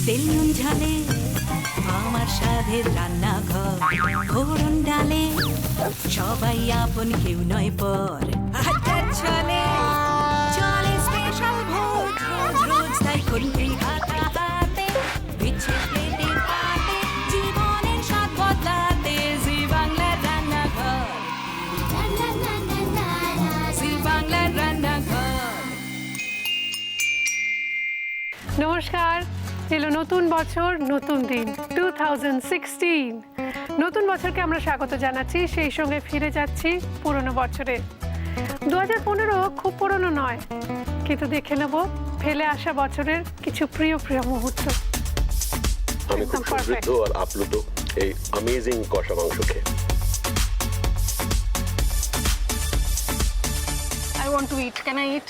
তেল নুন ঝালে আমার স্বাদের রান্নাঘর, ফোড়ন ডালে সবাই আপন, কেউ নয় পর। আড্ডার ছলে চলে স্পেশাল ভোজ, রোজ রোজ তাই খুন্তি হাতে বিচ্ছে প্লেটে পাতে, জীবনের স্বাদ বদলাতে জি বাংলার রান্নাঘর, জি বাংলার রান্নাঘর। নমস্কার, এলো নতুন বছর নতুন দিন 2016। নতুন বছরকে আমরা স্বাগত জানাচ্ছি, সেই সঙ্গে ফিরে যাচ্ছি পুরনো বছরে। 2015 খুব পুরনো নয়, কিন্তু দেখে নেব ফেলে আসা বছরের কিছু প্রিয় প্রিয় মুহূর্ত। আমি খুব সমৃদ্ধ আর আপ্লুত এই অ্যামেজিং কষা মাংস খেয়ে। I want to eat. Can I eat?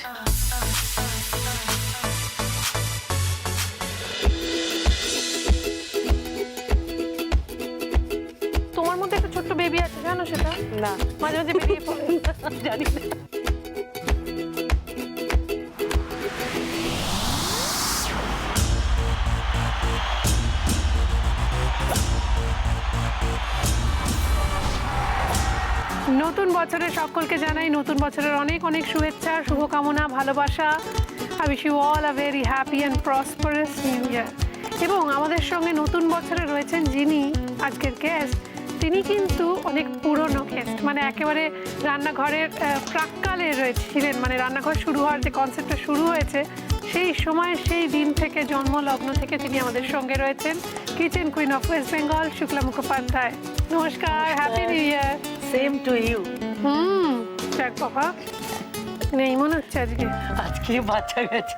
তোমার মধ্যে একটা ছোট্ট বেবি আছে, জানো সেটা? না, মাঝে মাঝে বেরিয়ে পড়ে। জানি না। নতুন বছরে সকলকে জানাই নতুন বছরের অনেক অনেক শুভেচ্ছা, শুভকামনা, ভালোবাসা। I wish you all a very happy and prosperous new year. এবং আমাদের সঙ্গে নতুন বছরে রয়েছেন যিনি আজকের গেস্ট, তিনি কিন্তু অনেক পুরনো গেস্ট, মানে একেবারে রান্নাঘরের প্রাক্কালে রয়েছিলেন, মানে রান্নাঘর শুরু হওয়ার যে কনসেপ্টটা শুরু হয়েছে সেই সময়, সেই দিন থেকে, জন্মলগ্ন থেকে তিনি আমাদের সঙ্গে রয়েছেন। Kitchen queen of West Bengal Shukla Mukhopadhyay. নমস্কার, happy new year. Same to you. যাক বাবা, নেই মনে হচ্ছে আজকে। আজকে বাচ্চা গেছে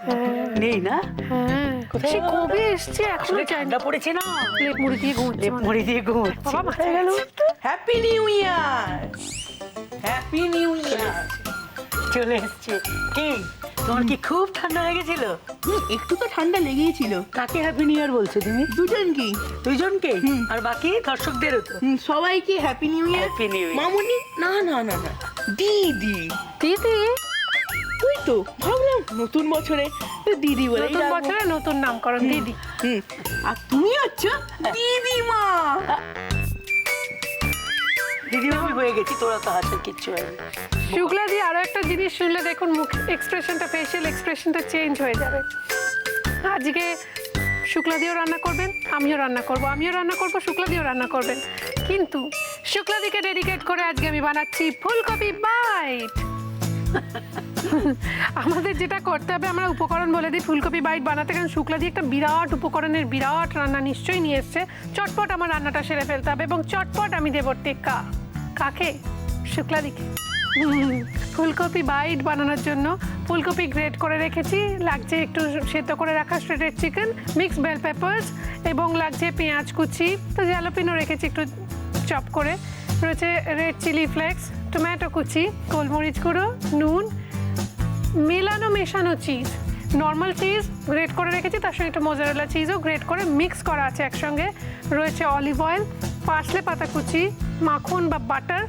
নেই না? হ্যাঁ, সে কবে এসছে এখনো ঠান্ডা পড়েছে না, লেপ মুড়ি দিয়ে ঘুমোচ্ছে। লেপ মুড়ি দিয়ে ঘুমোচ্ছে। বাবা মাথা গেল। হ্যাপি নিউ ইয়ার, হ্যাপি নিউ ইয়ার। চলে এসছে। কি তোমার কি খুব ঠান্ডা লেগেছিল? একটু তো ঠান্ডা লেগেছিল। কাকে হ্যাপি নিউ ইয়ার বলছো তুমি? দুজনকেই। দুইজনকে? আর বাকি দর্শকদেরও তো? সবাইকে হ্যাপি নিউ ইয়ার। হ্যাপি নিউ ইয়ার। মামুনি না না না না, দিদি। দিদি? তুই তো ভাবলাম নতুন বছরে দিদি বলে। নতুন বছরে নতুন নামকরণ দিদি। আর তুমি হচ্ছে দিদিমা। দিদিমা আমি হয়ে গেছি, তোরা তো হাসের কিচ্ছু হয়নি। শুক্লা দি আরো একটা জিনিস শুনলে দেখুন, মুখ এক্সপ্রেশনটা, ফেশিয়াল এক্সপ্রেশনটা চেঞ্জ হয়ে যাবে। আজকে শুক্লা দিও রান্না করবেন, আমিও রান্না করব, আমিও রান্না করব, শুক্লা দিও রান্না করবেন। কিন্তু শুক্লা দিকে ডেডিকেট করে আজকে আমি বানাচ্ছি ফুলকপি বাইট। আমাদের যেটা করতে হবে, আমরা উপকরণ বলে দিই ফুলকপি বাইট বানাতে, কারণ শুক্লা দিয়ে একটা বিরাট উপকরণের বিরাট রান্না নিশ্চয়ই নিয়ে এসছে। চটপট আমার রান্নাটা সেরে ফেলতে হবে এবং চটপট আমি দেবো টেক্কা। কাকে? শুক্লা দিকে। ফুলকপি বাইট বানানোর জন্য ফুলকপি গ্রেট করে রেখেছি, লাগছে একটু সেদ্ধ করে রাখা shredded chicken, mix bell peppers, এবং লাগছে পেঁয়াজ কুচি, তো জ্যালাপিনো রেখেছি একটু চপ করে, রয়েছে রেড চিলি ফ্লেক্স, টমেটো কুচি, গোলমরিচ গুঁড়ো, নুন, মেশানো চিজ, নর্মাল চিজ গ্রেট করে রেখেছি, তার সঙ্গে একটু মোজারেলা চিজও গ্রেট করে মিক্স করা আছে একসঙ্গে, রয়েছে অলিভ অয়েল, পার্সলে পাতা কুচি, মাখন বা বাটার,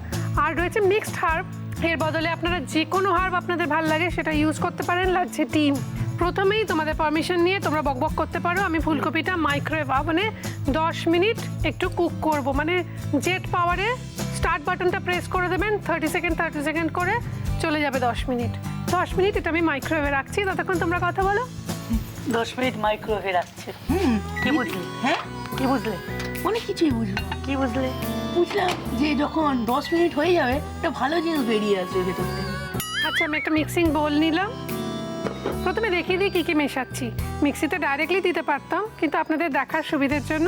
আর রয়েছে মিক্সড হার্ব। এর বদলে আপনারা যে কোনো হার্ব আপনাদের ভালো লাগে সেটা ইউজ করতে পারেন। লাগছে ডিম। প্রথমেই তোমাদের পারমিশন নিয়ে তোমরা বকবক করতে পারো, আমি ফুলকপিটা মাইক্রোওয়েভ ওভেনে 10 মিনিট একটু কুক করব, মানে জেট পাওয়ারে স্টার্ট বাটনটা প্রেস করে দেবেন, 30 সেকেন্ড করে চলে যাবে 10 মিনিট। 10 মিনিট এটা আমি মাইক্রোওয়েভে রাখছি, ততক্ষণ তোমরা কথা বলো। 10 মিনিট মাইক্রোওয়েভে রাখছে। কি বুঝলি? হ্যাঁ, কি বুঝলে? অনেক কিছুই বুঝলো। কি বুঝলে? বুঝলাম যে যখন 10 মিনিট হয়ে যাবে একটা ভালো জিনিস বেরিয়ে আসবে ভেতর থেকে। আচ্ছা, আমি একটা মিক্সিং বোল নিলাম। প্রথমে দেখিয়ে দিই কী কী মেশাচ্ছি। মিক্সিতে ডাইরেক্টলি দিতে পারতাম, কিন্তু আপনাদের দেখার সুবিধের জন্য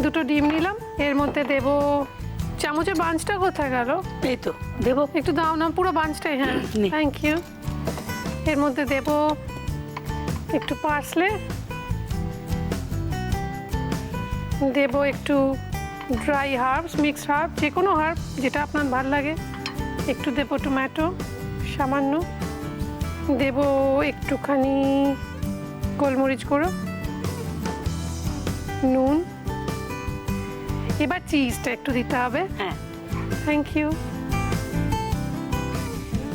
দুটো ডিম নিলাম। এর মধ্যে দেব, চামচের বাঞ্চটা কোথায় গেল? এই তো দেবো। একটু দাও না, পুরো বাঞ্চটাই। হ্যাঁ, থ্যাংক ইউ। এর মধ্যে দেব একটু পার্সলে, দেব একটু ড্রাই হার্বস, মিক্সড হার্ব, যে কোনো হার্ব যেটা আপনার ভালো লাগে, একটু দেবো টমেটো সামান্য, দেব একটুখানি গোলমরিচ গুঁড়ো, নুন, এবার চিজটা একটু দিতে হবে। হ্যাঁ, থ্যাংক ইউ।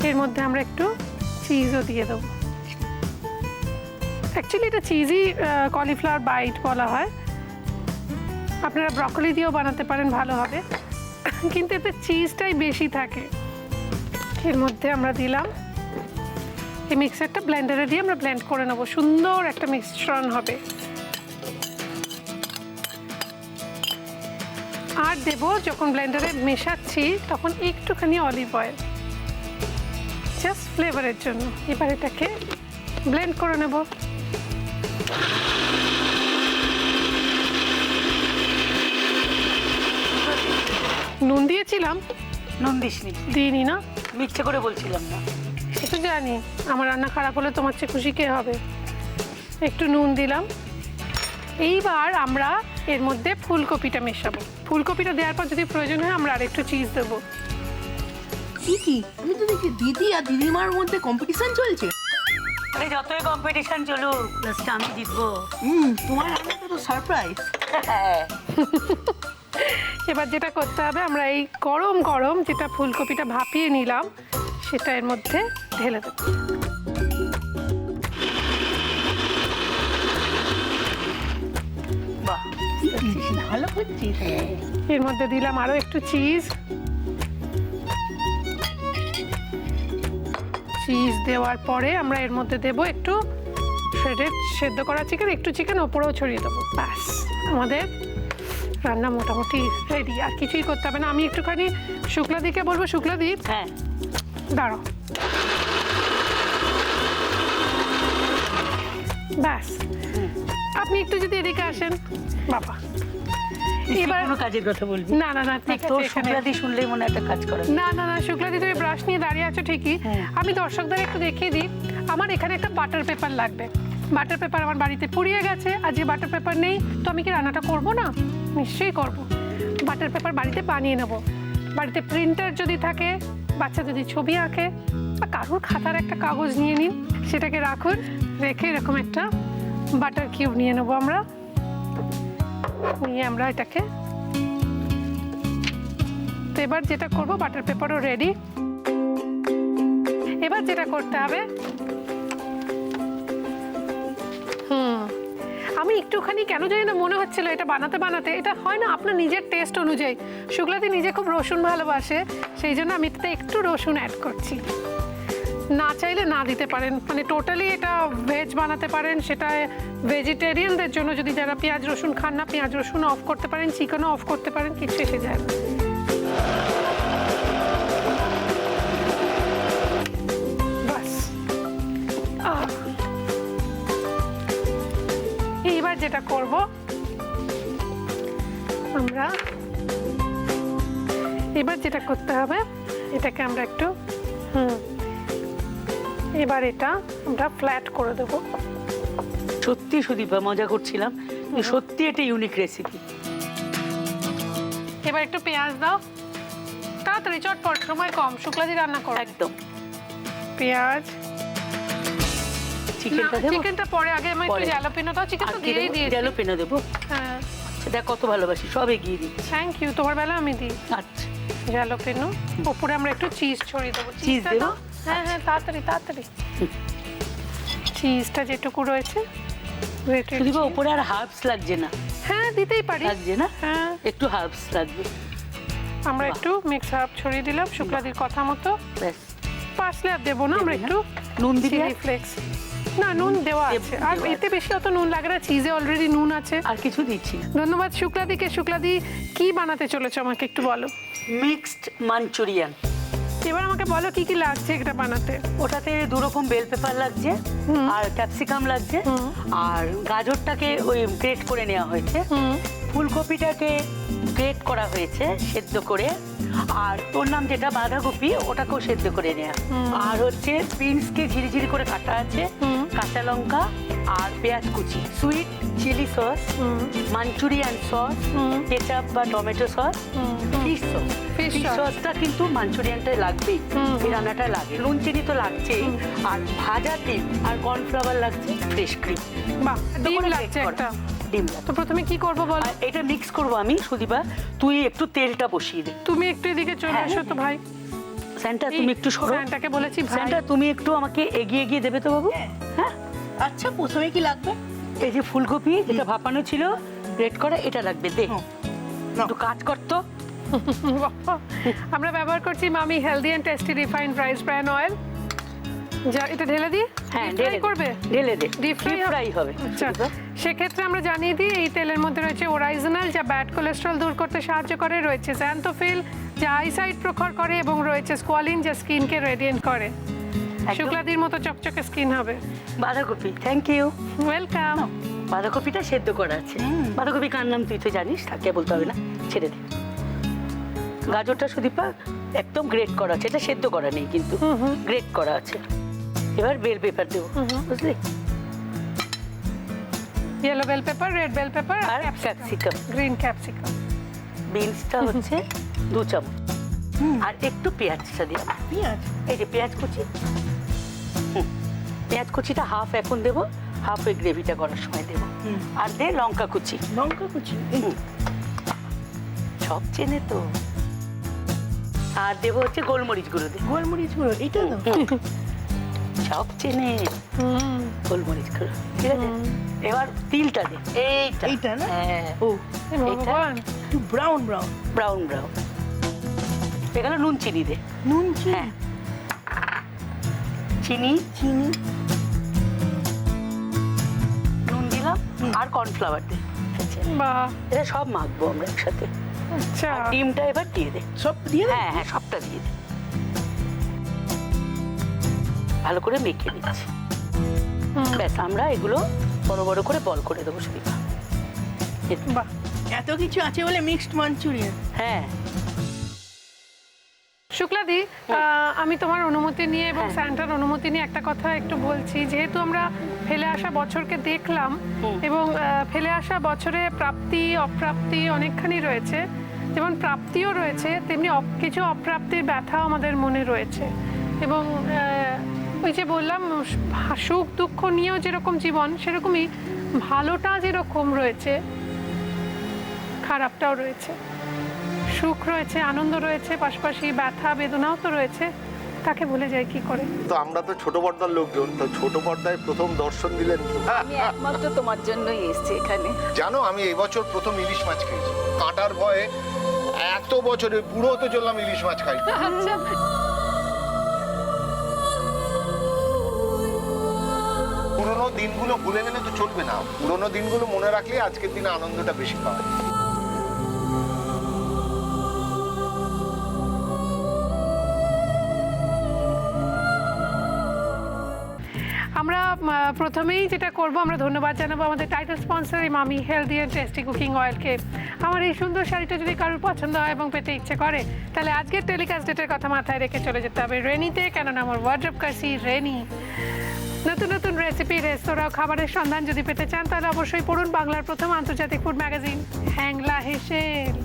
এর মধ্যে আমরা একটু চিজও দিয়ে দেবো। অ্যাকচুয়ালি এটা চিজি কলিফ্লাওয়ার বাইট বলা হয়। আপনারা ব্রকলি দিয়েও বানাতে পারেন, ভালো হবে, কিন্তু এতে চিজটাই বেশি থাকে। এর মধ্যে আমরা দিলাম এই মিক্সারটা, ব্লেন্ডারে দিয়ে আমরা ব্লেন্ড করে নেবো, সুন্দর একটা মিশ্রণ হবে। আর দেব, যখন ব্লেন্ডারে মেশাচ্ছি তখন একটুখানি অলিভ অয়েল, জাস্ট ফ্লেভারের জন্য। এবার এটাকে ব্লেন্ড করে নেব। নুন দিয়েছিলাম, নুন দিসনি? দিইনি না, মিথ্যে করে বলছিলাম না। সে তো জানি, আমার রান্না খারাপ হলে তোমার চেয়ে খুশি কে হবে। একটু নুন দিলাম। এইবার আমরা এর মধ্যে ফুলকপিটা মেশাবো। ফুলকপিটা দেওয়ার পর যদি প্রয়োজন হয় আমরা আরেকটু চিজ দেবো। কি আমি তো দেখি দিদি আর দিদিমার মধ্যে কম্পিটিশন চলছে। আরে যতই কম্পিটিশন চলুক, লাস্টে আমি জিতবো। তোমার রান্নাটা তো সারপ্রাইজ। এবার যেটা করতে হবে, আমরা এই গরম গরম যেটা ফুলকপিটা ভাপিয়ে নিলাম সেটা এর মধ্যে ঢেলে দেবো। বাহ, ভালো করছিস। এর মধ্যে দিলাম আরো একটু চিজ। চিজ দেওয়ার পরে আমরা এর মধ্যে দেব একটু শ্রেডেড সেদ্ধ করা চিকেন, একটু চিকেন ওপরেও ছড়িয়ে দেবো। ব্যাস, আমাদের রান্না মোটামুটি রেডি। আর কিছুই করতে হবে না। আমি একটুখানি শুক্লাদিকে বলবো, শুক্লাদি হ্যাঁ দাঁড়াও। ব্যাস, আপনি একটু যদি এদিকে আসেন। বাবা, এবার কোনো কাজের কথা বলবি? না না না, ঠিক তোর আছে, এখানে শুক্লাদি শুনলেই মনে একটা কাজ করে। না না না, শুক্লাদি তুমি ব্রাশ নিয়ে দাঁড়িয়ে আছো ঠিকই, আমি দর্শকদের একটু দেখিয়ে দিই। আমার এখানে একটা বাটার পেপার লাগবে। বাটার পেপার আমার বাড়িতে পুড়িয়ে গেছে, আর যে বাটার পেপার নেই তো আমি কি রান্নাটা করব না? নিশ্চয়ই করব। বাটার পেপার বাড়িতে বানিয়ে নেব। বাড়িতে প্রিন্টার যদি থাকে, বাচ্চা যদি ছবি আঁকে, বা কারোর খাতার একটা কাগজ নিয়ে নিন, সেটাকে রাখুন। রেখে এরকম একটা বাটার কিউব নিয়ে নেবো আমরা। নিয়ে আমরা এটাকে, তো এবার যেটা করব, বাটার পেপারও রেডি। এবার যেটা করতে হবে, আমি একটুখানি কেন জানি না মনে হচ্ছিল এটা বানাতে বানাতে, এটা হয় না আপনার নিজের টেস্ট অনুযায়ী। শুক্লাদি নিজে খুব রসুন ভালোবাসে, সেই জন্য আমি এটাতে একটু রসুন অ্যাড করছি। না চাইলে না দিতে পারেন, মানে টোটালি এটা ভেজ বানাতে পারেন। সেটা ভেজিটেরিয়ানদের জন্য, যদি যারা পেঁয়াজ রসুন খান না, পেঁয়াজ রসুন অফ করতে পারেন, চিকেনও অফ করতে পারেন, কিছু এসে যায় না। বাস, এইবার যেটা করব, আমরা এবার যেটা করতে হবে, এটাকে আমরা একটু এবার এটা আমরা ফ্ল্যাট করে দেব। সত্যি সুদীপা, মজা করছিলাম, কিন্তু সত্যি এটা ইউনিক রেসিপি। এবার একটু পেঁয়াজ দাও, তাড়াতাড়ি চটপট, সময় কম, শুক্লাদি রান্না করো। একদম। পেঁয়াজ, চিকেনটা দেবো? চিকেনটা পরে, আগে আমি একটু পরে। জ্যালাপিনো দাও। চিকেন তো দিয়েই দিয়েছি। জ্যালাপিনো দেবো? হ্যাঁ, আচ্ছা, দেখ কত ভালোবাসি, সব এগিয়ে দিই। Thank you. তোমার বেলা আমি দিই আচ্ছা, জ্যালাপিনো। ওপরে আমরা একটু চিজ ছড়িয়ে দেবো। চিজ চিজটা দেবো? দাও। হ্যাঁ হ্যাঁ, তাড়াতাড়ি তাড়াতাড়ি। চিজটা যেটুকু রয়েছে, grated সুদীপা, cheese। উপরে আর হার্বস লাগছে না? হ্যাঁ, দিতেই পারি। লাগছে না? হ্যাঁ, একটু হার্বস লাগবে। আমরা একটু মিক্স আপ ছড়িয়ে দিলাম শুক্লাদির কথা মতো। ব্যাস। পার্সলে আর দেবো না, আমরা দেবে না? একটু নুন দিবি চিলি আর? ফ্লেক্স। না, নুন দেওয়া আছে, আর দেওয়া এতে বেশি অত নুন লাগে না, চিজে অলরেডি নুন আছে। আর কিছু দিচ্ছি না। ধন্যবাদ শুক্লাদিকে। শুক্লাদি, কি বানাতে চলেছো আমাকে একটু বলো। Mixed Manchurian. এবার আমাকে বলো কি কি লাগছে এটা বানাতে। ওটাতে দু রকম বেল পেপার লাগছে, আর ক্যাপসিকাম লাগছে, আর গাজরটাকে ওই গ্রেট করে নেওয়া হয়েছে, ফুলকপিটাকে গ্রেট করা হয়েছে সেদ্ধ করে, আর তোর নাম যেটা বাঁধাকপি, ওটাকেও সেদ্ধ করে নেওয়া, আর হচ্ছে বিনসকে ঝিরিঝিরি করে কাটা আছে, কাঁচা লঙ্কা আর পেঁয়াজ কুচি, sweet chilli sauce, Manchurian sauce, ketchup বা tomato sauce, fish sauce. Fish fish sauce। সসটা কিন্তু মাঞ্চুরিয়ানটাই লাগবেই, এই রান্নাটা লাগে। নুন চিনি তো লাগছেই, আর ভাজা ডিম আর কর্নফ্লাওয়ার লাগছে, ফ্রেশ ক্রিম। বাহ, ডিম লাগছে একটা। ডিম লাগছে। তো প্রথমে কি করবো বলো। আর এটা মিক্স করবো আমি, সুদীপা তুই একটু তেলটা বসিয়ে দে। তুমি একটু এদিকে চলে হ্যাঁ, এসো তো ভাই। স্যান্টা তুমি একটু সরো। স্যান্টাকে বলেছি ভাই। স্যান্টা তুমি একটু আমাকে এগিয়ে এগিয়ে দেবে তো বাবু? হ্যাঁ। আচ্ছা প্রথমে কি লাগবে? এই যে ফুলকপি যেটা ভাপানো ছিল রেড করা, এটা লাগবে, দে নাও। একটু কাজ করতো। আমরা ব্যবহার করছি মামি healthy and tasty refined rice bran oil. যা এটা ঢেলে দিই? হ্যাঁ Deep fry করবে? ঢেলে দে, Deep fry ফ্রাই হবে। আচ্ছা, সেক্ষেত্রে আমরা জানিয়ে দিই এই তেলের মধ্যে রয়েছে ওরাইজনাল, যা ব্যাড কোলেস্ট্রল দূর করতে সাহায্য করে, রয়েছে স্যান্থোফিল, যা আইসাইট প্রখর করে, এবং রয়েছে স্কোয়ালিন, যা স্কিনকে রেডিয়েন্ট করে। শুক্লাদির মতো চকচকে স্কিন হবে। বাঁধাকপি, থ্যাংক ইউ। ওয়েলকাম। বাঁধাকপিটা সেদ্ধ করা আছে। বাঁধাকপি কার নাম তুই তো জানিস, তাকে বলতে হবে না, ছেড়ে দে। গাজরটা সুদীপা একদম গ্রেট করা আছে, এটা সেদ্ধ করা নেই কিন্তু গ্রেট করা আছে। এবার বেল পেপার দেবো, বুঝলি? Yellow bell pepper, red bell pepper আর ক্যাপসিকাম, গ্রিন ক্যাপসিকাম। বিনসটা হচ্ছে 2 চামচ। আর একটু পেঁয়াজটা দিই, পেঁয়াজ। এই যে পেঁয়াজ কুচি, পেঁয়াজ কুচিটা হাফ এখন দেবো, হাফ ওই গ্রেভিটা করার সময় দেবো। আর দে লঙ্কা কুচি, লঙ্কা কুচি। এই তো। সব চেনে তো। আর দেবো হচ্ছে গোলমরিচ গুঁড়ো, দে গোলমরিচ গুঁড়ো, এইটা তো। সব চেনে গোলমরিচ গুঁড়ো, ঠিক আছে? এবার তিলটা দে, এইটা এইটা না? হ্যাঁ, ও ভগবান, একটু ব্রাউন ব্রাউন। Brown brown. এখানে নুন চিনি দে, নুন চিনি। হ্যাঁ চিনি, চিনি। নুন দিলাম, আর কর্নফ্লাওয়ার দে। বাহ, এটা সব মাখবো আমরা একসাথে। আচ্ছা। আর ডিমটা এবার দিয়ে দে। সব দিয়ে দাও? হ্যাঁ হ্যাঁ, সবটা দিয়ে দে। ভালো করে মেখে নিচ্ছি। ব্যাস, আমরা এগুলো বড় বড় করে বল করে দেবো সুদীপা। বাহ, এত কিছু আছে বলে মিক্সড মাঞ্চুরিয়ান। হ্যাঁ শুক্লাদি, আমি তোমার অনুমতি নিয়ে এবং হ্যাঁ। স্যান্টার অনুমতি নিয়ে একটা কথা একটু বলছি। যেহেতু আমরা ফেলে আসা বছরকে দেখলাম এবং ফেলে আসা বছরে প্রাপ্তি অপ্রাপ্তি অনেকখানি রয়েছে, যেমন প্রাপ্তিও রয়েছে তেমনি কিছু অপ্রাপ্তির ব্যথাও আমাদের মনে রয়েছে। এবং ওই যে বললাম সুখ দুঃখ নিয়েও যেরকম জীবন, সেরকমই ভালোটা যেরকম রয়েছে খারাপটাও রয়েছে। সুখ রয়েছে, আনন্দ রয়েছে, পাশাপাশি ব্যথা বেদনাও তো রয়েছে। তাকে ভুলে যায় কি করে? তো আমরা তো ছোট পর্দার লোকজন, তো ছোট পর্দায় প্রথম দর্শন দিলেন কি? আমি একমাত্র তোমার জন্যই এসেছি এখানে। জানো আমি এই বছর প্রথম ইলিশ মাছ খেয়েছি, কাঁটার ভয়ে। এত বছরে বুড়ো হতে চললাম ইলিশ মাছ খাই। আচ্ছা, পুরোনো দিনগুলো ভুলে গেলে তো চলবে না, পুরোনো দিনগুলো মনে রাখলে আজকের দিনে আনন্দটা বেশি পাওয়া যায়। আমরা প্রথমেই যেটা করব, আমরা ধন্যবাদ জানাবো আমাদের টাইটেল স্পন্সর এই মামি হেলদি অ্যান্ড টেস্টি কুকিং অয়েলকে। আমার এই সুন্দর শাড়িটা যদি কারোর পছন্দ হয় এবং পেতে ইচ্ছে করে, তাহলে আজকের টেলিকাস্ট ডেটের কথা মাথায় রেখে চলে যেতে হবে রেনিতে, কেননা আমার ওয়ার্ড্রপ কাশি রেনি। নতুন নতুন রেসিপি, রেস্তোরাঁ, খাবারের সন্ধান যদি পেতে চান, তাহলে অবশ্যই পড়ুন বাংলার প্রথম আন্তর্জাতিক ফুড ম্যাগাজিন হ্যাংলা হেসেল।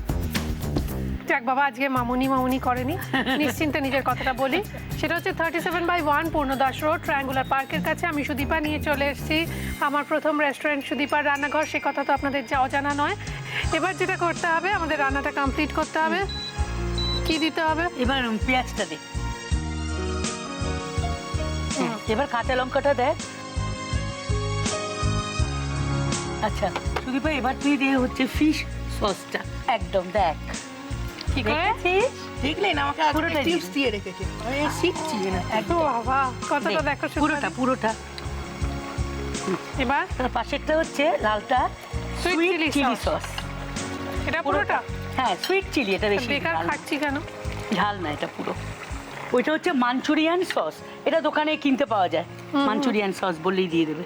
যাক বাবা, আজকে মামুনি করেনি, নিশ্চিন্তে নিজের কথাটা বলি। সেটা হচ্ছে 37/1 পূর্ণদাস রোড, ট্রায়াঙ্গুলার পার্কের কাছে। আমি সুদীপা নিয়ে চলে এসেছি আমার প্রথম রেস্টুরেন্ট সুদীপার রান্নাঘর। সে কথা তো আপনাদের অজানা নয়। এবার যেটা করতে হবে, আমাদের রান্নাটা কমপ্লিট করতে হবে। কি দিতে হবে? এবার পেঁয়াজটা দে। এবার কাঁচা লঙ্কাটা দেখ। আচ্ছা সুদীপা, এবার তুই দিয়ে হচ্ছে ফিশ সসটা একদম দেখ। কি করে? দেখেছিস? দেখলেন আমাকে পুরোটাই টিপস দিয়ে রেখেছে, আমি শিখছি না। ও বাবা, কতটা দেখো পুরোটা পুরোটা। এবার তার পাশেরটা হচ্ছে লালটা Sweet sweet chili chili sauce। Sauce. এটা পুরোটা হ্যাঁ সুইট চিলি, এটা বেশি বেকার ঝাল না। খাচ্ছি কেন? ঝাল না এটা পুরো। ওইটা হচ্ছে মাঞ্চুরিয়ান সস, এটা দোকানে কিনতে পাওয়া যায়। মাঞ্চুরিয়ান সস বললেই দিয়ে দেবে।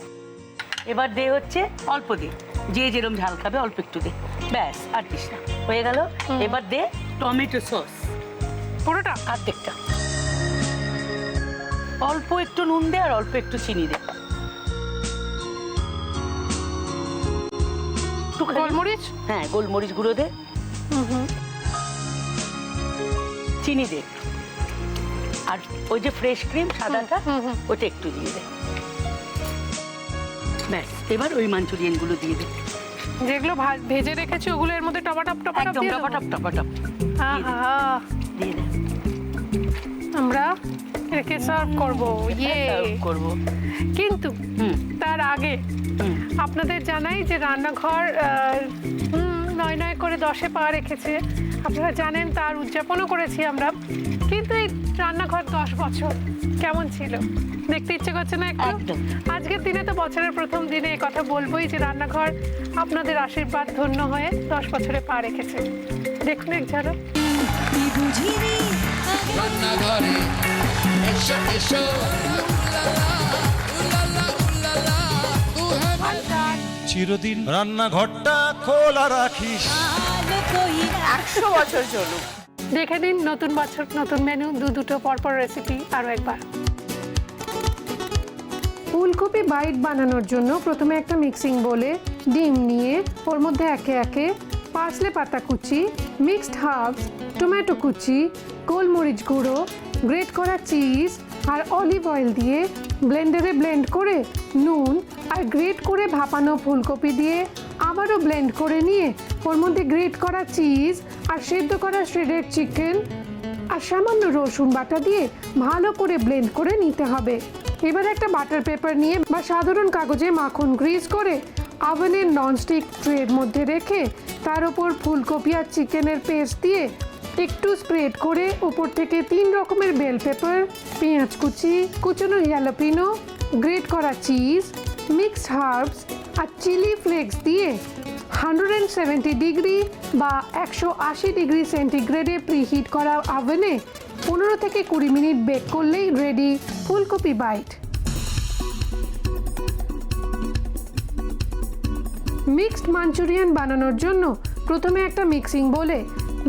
এবার দে হচ্ছে অল্প দে, যে যেরকম ঝাল খাবে অল্প একটু দে, ব্যাস আর দিস না, হয়ে গেল। এবার দে টমেটো সস পুরোটা? অর্ধেকটা। অল্প একটু নুন দে আর অল্প একটু চিনি দে। একটুখানি- গোলমরিচ? হ্যাঁ গোলমরিচ গুঁড়ো দে, চিনি দে, আর ওই যে ফ্রেশ ক্রিম সাদাটা ওটা একটু দিয়ে দে। ব্যাস, এবার ওই মাঞ্চুরিয়ান গুলো দিয়ে দে। যেগুলো ভেজে রেখেছি ওগুলো এর মধ্যে টপাটপ একদম দিয়ে দেবো? টপাটপ টপাটপ আহা, দিয়ে দে। আমরা আমরা একে সার্ভ করব। ইয়ে করবো। কিন্তু তার আগে আপনাদের জানাই যে রান্নাঘর 9 করে 10-এ পা রেখেছে। আপনারা জানেন, তার উদযাপনও করেছি আমরা। কিন্তু এই রান্নাঘর 10 বছর কেমন ছিল দেখতে ইচ্ছে করছে না একটু? একদম। আজকের দিনে তো বছরের প্রথম দিনে এই কথা বলবোই যে রান্নাঘর আপনাদের আশীর্বাদ ধন্য হয়ে 10 বছরে পা রেখেছে। দেখুন এক ঝলক। রান্নাঘরে এসো এসো চিরদিন রান্নাঘরটা খোলা রাখিস। 100 বছর চলুক। দেখে নিন নতুন বছর নতুন মেনু, দুটো পরপর রেসিপি। আরও একবার, ফুলকপি বাইট বানানোর জন্য প্রথমে একটা মিক্সিং বোলে ডিম নিয়ে ওর মধ্যে একে একে পার্সলে পাতা কুচি, মিক্সড হার্বস, টমেটো কুচি, গোলমরিচ গুঁড়ো, গ্রেট করা চিজ আর অলিভ অয়েল দিয়ে ব্লেন্ডারে ব্লেন্ড করে নুন আর গ্রেট করে ভাপানো ফুলকপি দিয়ে আবারও ব্লেন্ড করে নিয়ে ওর মধ্যে গ্রেট করা চিজ আর সেদ্ধ করা শ্রেডেড চিকেন আর সামান্য রসুন বাটা দিয়ে ভালো করে ব্লেন্ড করে নিতে হবে। এবার একটা বাটার পেপার নিয়ে বা সাধারণ কাগজে মাখন গ্রিজ করে ওভেনের ননস্টিক ট্রের মধ্যে রেখে তার উপর ফুলকপি আর চিকেনের পেস্ট দিয়ে একটু স্প্রেড করে উপর থেকে 3 রকমের বেল পেপার, পেঁয়াজ কুচি, কুচনো জ্যালাপিনো, গ্রেট করা চিজ, মিক্সড হার্বস আর চিলি ফ্লেক্স দিয়ে 170 ডিগ্রি বা 180 ডিগ্রি সেন্টিগ্রেডে প্রিহিট করা ওভেনে 15 থেকে 20 মিনিট বেক করলেই রেডি ফুলকপি বাইট। মিক্সড মাঞ্চুরিয়ান বানানোর জন্য প্রথমে একটা মিক্সিং বোলে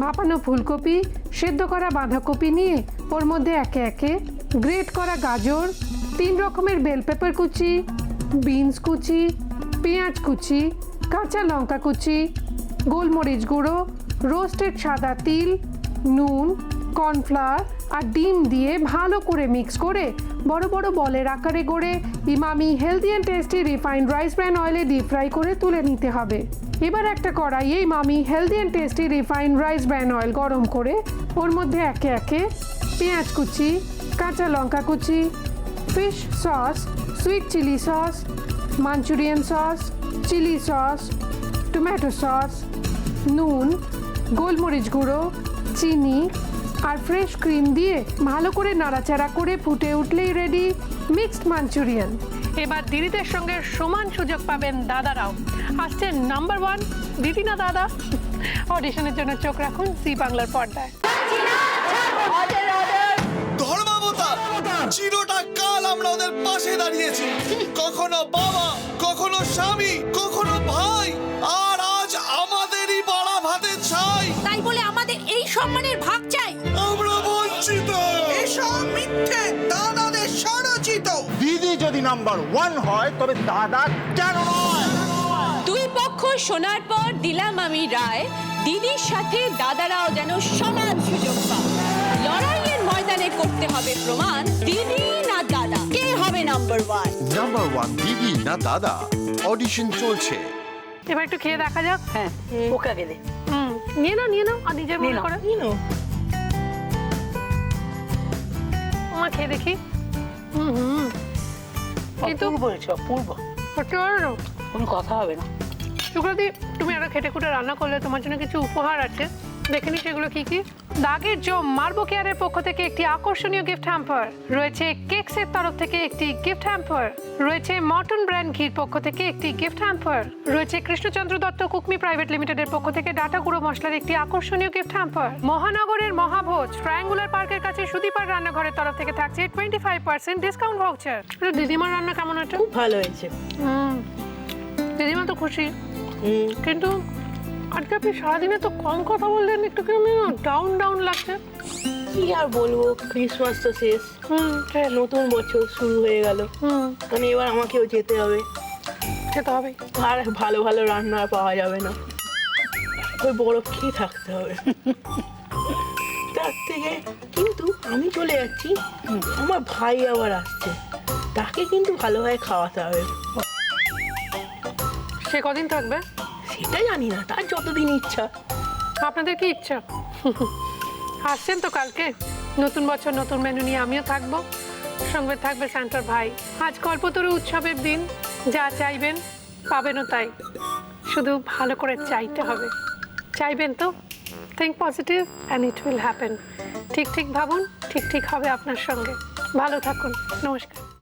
ভাপানো ফুলকপি, সেদ্ধ করা বাঁধাকপি নিয়ে ওর মধ্যে একে একে গ্রেট করা গাজর, 3 রকমের বেল পেপার কুচি, বিনস কুচি, পেঁয়াজ কুচি, কাঁচা লঙ্কা কুচি, গোলমরিচ গুঁড়ো, রোস্টেড সাদা তিল, নুন, কর্নফ্লাওয়ার আর ডিম দিয়ে ভালো করে মিক্স করে বড় বড় বলের আকারে গড়ে Emami healthy and tasty refined rice bran অয়েলে ডিপ ফ্রাই করে তুলে নিতে হবে। এবার একটা কড়াইয়ে Emami healthy and tasty refined rice bran oil গরম করে ওর মধ্যে একে একে পেঁয়াজ কুচি, কাঁচা লঙ্কা কুচি, fish sauce, sweet chilli sauce, Manchurian sauce, chili sauce, tomato sauce, নুন, গোলমরিচ গুঁড়ো, চিনি আর ফ্রেশ ক্রিম দিয়ে ভালো করে নাড়াচাড়া করে ফুটে উঠলেই রেডি মিক্সড মাঞ্চুরিয়ান। এবার দিদিদের সঙ্গে সমান সুযোগ পাবেন দাদারাও। আসছে নাম্বার 1 দিদি না দাদা। অডিশনের জন্য চোখ রাখুন জি বাংলার পর্দায়। ধর্মাবতা চিরটা কাল আমরা ওদের পাশে দাঁড়িয়েছি, কখনো বাবা, কখনো স্বামী, কখনো ভাই, আর আজ আমাদেরই বাড়া ভাতে চাই। তাই বলে আমাদের এই সম্মানের ভাগ চাই? আমরা বঞ্চিত। এসব মিথ্যে দাদাদের স্বরচিত। দিদি যদি নাম্বার 1 হয় তবে দাদা কেন নয়? দুই পক্ষ শোনার পর দিলাম আমি রায়, দিদির সাথে দাদারাও যেন সমান সুযোগ পায়। লড়াইয়ের ময়দানে করতে হবে প্রমাণ, দিদি না দাদা, কে হবে নাম্বার 1? নাম্বার 1 দিদি না দাদা? অডিশন চলছে। এবার একটু খেয়ে দেখা যাক। হ্যাঁ, ওকে গেলে নিয়ে নাও আর নিজের মনে করে আমার খেয়ে দেখি। কিন্তু বলছো অপূর্ব, কোনো কথা হবে না। সুব্রতি, তুমি একটা খেটে খুঁটে রান্না করলে, তোমার জন্য কিছু উপহার আছে, দেখে নি সেগুলো কি কি। দাগের জম মার্বো কেয়ারের পক্ষ থেকে একটি আকর্ষণীয় গিফট হ্যাম্পার রয়েছে, কেকসের তরফ থেকে একটি গিফট হ্যাম্পার রয়েছে, মটন ব্র্যান্ড ঘির পক্ষ থেকে একটি গিফট হ্যাম্পার রয়েছে, কৃষ্ণচন্দ্র দত্ত কুকমি প্রাইভেট লিমিটেডের পক্ষ থেকে ডাটা গুঁড়ো মশলার একটি আকর্ষণীয় গিফট হ্যাম্পার। মহানগরের মহাভোজ ট্রায়াঙ্গুলার পার্কের কাছে সুদীপার রান্নাঘরের তরফ থেকে থাকছে 25% ডিসকাউন্ট ভাউচার। দিদিমার রান্না কেমন হয়েছে? ভালো হয়েছে। দিদিমা তো খুশি, কিন্তু আজকে আপনি সারাদিনে তো কম কথা বললেন, একটু কেমন ডাউন ডাউন লাগছে। কি আর বলবো, ক্রিসমাস তো শেষ, নতুন বছর শুরু হয়ে গেল, মানে এবার আমাকেও যেতে হবে। খেতে হবে, আর ভালো ভালো রান্না আর পাওয়া যাবে না, ওই বরফ খেয়ে থাকতে হবে। তার থেকে কিন্তু আমি চলে যাচ্ছি, আমার ভাই আবার আসছে, তাকে কিন্তু ভালোভাবে খাওয়াতে হবে। সে কদিন থাকবে সেটা জানি না, তার যতদিন ইচ্ছা। আপনাদের কি ইচ্ছা? আসছেন তো কালকে, নতুন বছর নতুন মেনু নিয়ে আমিও থাকবো, সঙ্গে থাকবে স্যান্টার ভাই। আজ কল্পতরু উৎসবের দিন, যা চাইবেন পাবেনও তাই, শুধু ভালো করে চাইতে হবে। চাইবেন তো? Think positive and it will happen. ঠিক ঠিক ভাবুন, ঠিক ঠিক হবে আপনার সঙ্গে। ভালো থাকুন, নমস্কার।